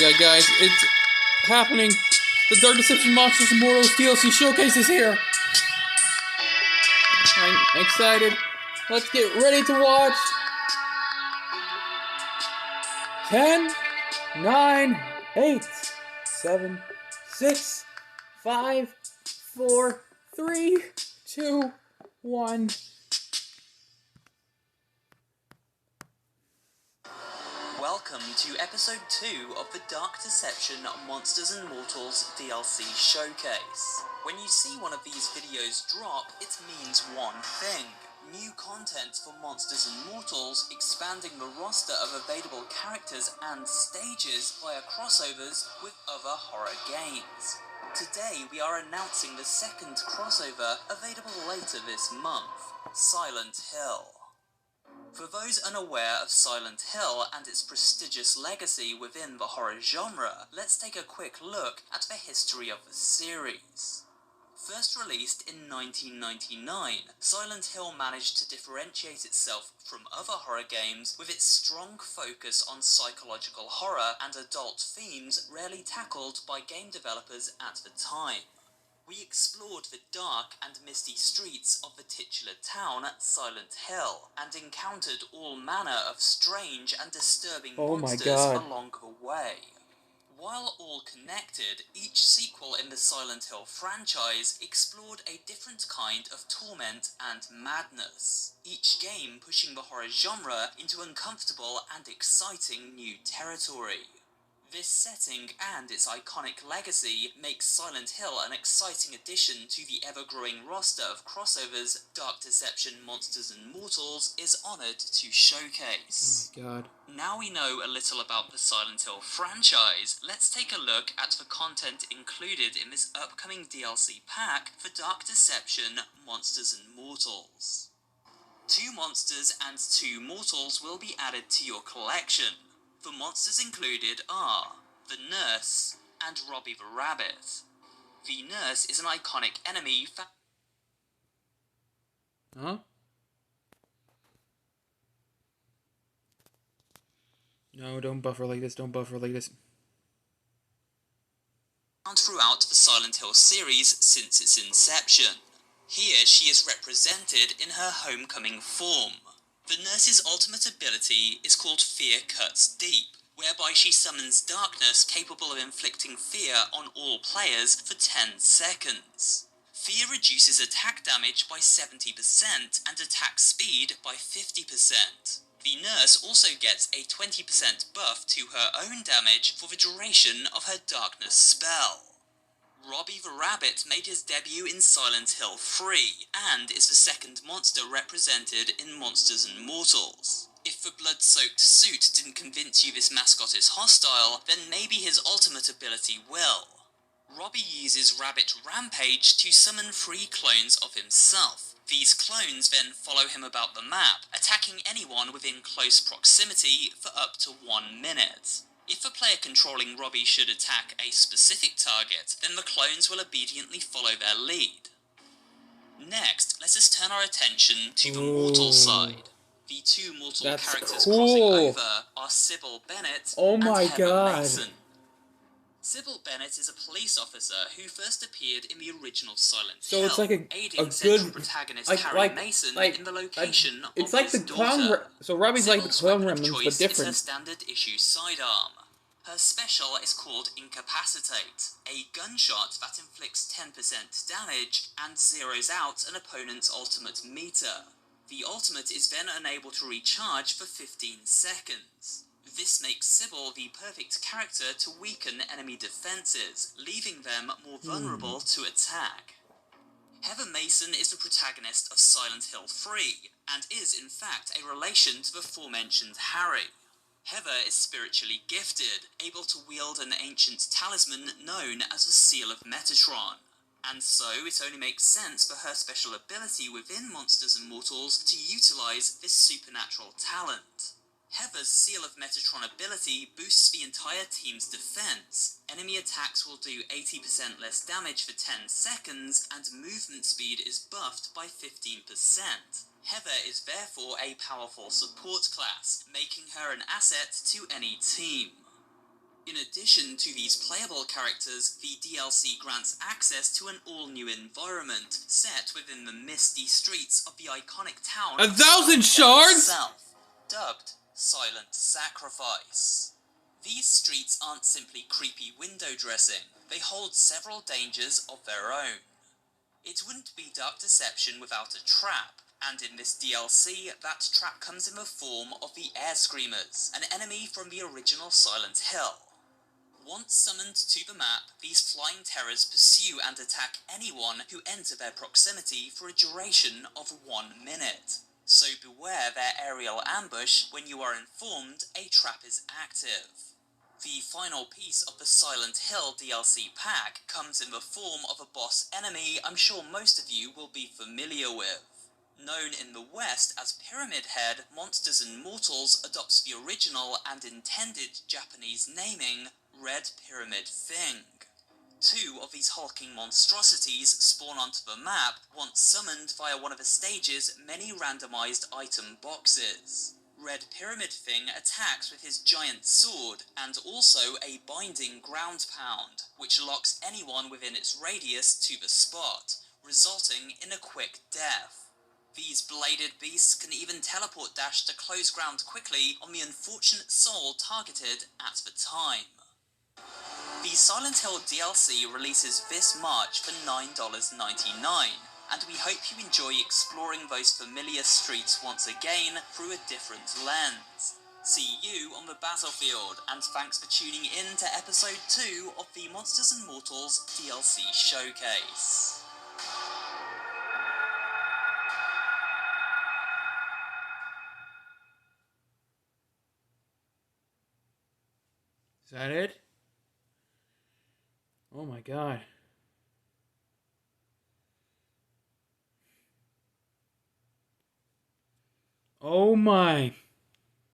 my god, guys, it's happening. The Dark Deception Monsters Immortals DLC Showcase is here. I'm excited. Let's get ready to watch. 10, 9, 8, 7, 6, 5, 4, 3, 2, 1. Welcome to episode 2 of the Dark Deception Monsters and Mortals DLC Showcase. When you see one of these videos drop, it means one thing. New content for Monsters and Mortals, expanding the roster of available characters and stages via crossovers with other horror games. Today we are announcing the second crossover available later this month, Silent Hill. For those unaware of Silent Hill and its prestigious legacy within the horror genre, let's take a quick look at the history of the series. First released in 1999, Silent Hill managed to differentiate itself from other horror games with its strong focus on psychological horror and adult themes rarely tackled by game developers at the time. We explored the dark and misty streets of the titular town, Silent Hill, and encountered all manner of strange and disturbing monsters along the way. While all connected, each sequel in the Silent Hill franchise explored a different kind of torment and madness, each game pushing the horror genre into uncomfortable and exciting new territory. This setting and its iconic legacy makes Silent Hill an exciting addition to the ever-growing roster of crossovers Dark Deception Monsters and Mortals is honoured to showcase. Oh my god. Now we know a little about the Silent Hill franchise, let's take a look at the content included in this upcoming DLC pack for Dark Deception Monsters and Mortals. 2 monsters and 2 mortals will be added to your collection. The monsters included are the Nurse and Robbie the Rabbit. The Nurse is an iconic enemy No, don't buffer like this, don't buffer like this. Found throughout the Silent Hill series since its inception. Here she is represented in her homecoming form. The Nurse's ultimate ability is called Fear Cuts Deep, whereby she summons darkness capable of inflicting fear on all players for 10 seconds. Fear reduces attack damage by 70% and attack speed by 50%. The Nurse also gets a 20% buff to her own damage for the duration of her darkness spell. Robbie the Rabbit made his debut in Silent Hill 3, and is the second monster represented in Monsters and Mortals. If the blood-soaked suit didn't convince you this mascot is hostile, then maybe his ultimate ability will. Robbie uses Rabbit Rampage to summon 3 clones of himself. These clones then follow him about the map, attacking anyone within close proximity for up to 1 minute. If a player controlling Robbie should attack a specific target, then the clones will obediently follow their lead. Next, let us turn our attention to the mortal side. The 2 mortal characters crossing over are Sybil Bennett and Heather Mason. Sybil Bennett is a police officer who first appeared in the original Silent Hill, it's like aiding central protagonist Harry Mason in the location of his daughter. So Robbie's like the clone remnants, but different. Is her standard issue sidearm. Her special is called Incapacitate, a gunshot that inflicts 10% damage and zeroes out an opponent's ultimate meter. The ultimate is then unable to recharge for 15 seconds. This makes Sybil the perfect character to weaken enemy defenses, leaving them more vulnerable to attack. Heather Mason is the protagonist of Silent Hill 3, and is in fact a relation to the aforementioned Harry. Heather is spiritually gifted, able to wield an ancient talisman known as the Seal of Metatron, and so it only makes sense for her special ability within Monsters and Mortals to utilise this supernatural talent. Heather's Seal of Metatron ability boosts the entire team's defense. Enemy attacks will do 80% less damage for 10 seconds, and movement speed is buffed by 15%. Heather is therefore a powerful support class, making her an asset to any team. In addition to these playable characters, the DLC grants access to an all-new environment set within the misty streets of the iconic town 1,000 shards? itself, dubbed Silent Sacrifice. These streets aren't simply creepy window dressing, they hold several dangers of their own. It wouldn't be Dark Deception without a trap, and in this DLC, that trap comes in the form of the Air Screamers, an enemy from the original Silent Hill. Once summoned to the map, these flying terrors pursue and attack anyone who enter their proximity for a duration of 1 minute. So beware their aerial ambush when you are informed a trap is active. The final piece of the Silent Hill DLC pack comes in the form of a boss enemy I'm sure most of you will be familiar with. Known in the West as Pyramid Head, Monsters and Mortals adopts the original and intended Japanese naming, Red Pyramid Thing. 2 of these hulking monstrosities spawn onto the map once summoned via one of the stage's many randomized item boxes. Red Pyramid Thing attacks with his giant sword and also a binding ground pound, which locks anyone within its radius to the spot, resulting in a quick death. These bladed beasts can even teleport dash to close ground quickly on the unfortunate soul targeted at the time. The Silent Hill DLC releases this March for $9.99, and we hope you enjoy exploring those familiar streets once again through a different lens. See you on the battlefield, and thanks for tuning in to episode 2 of the Monsters and Mortals DLC Showcase. Is that it? Oh my god. Oh my.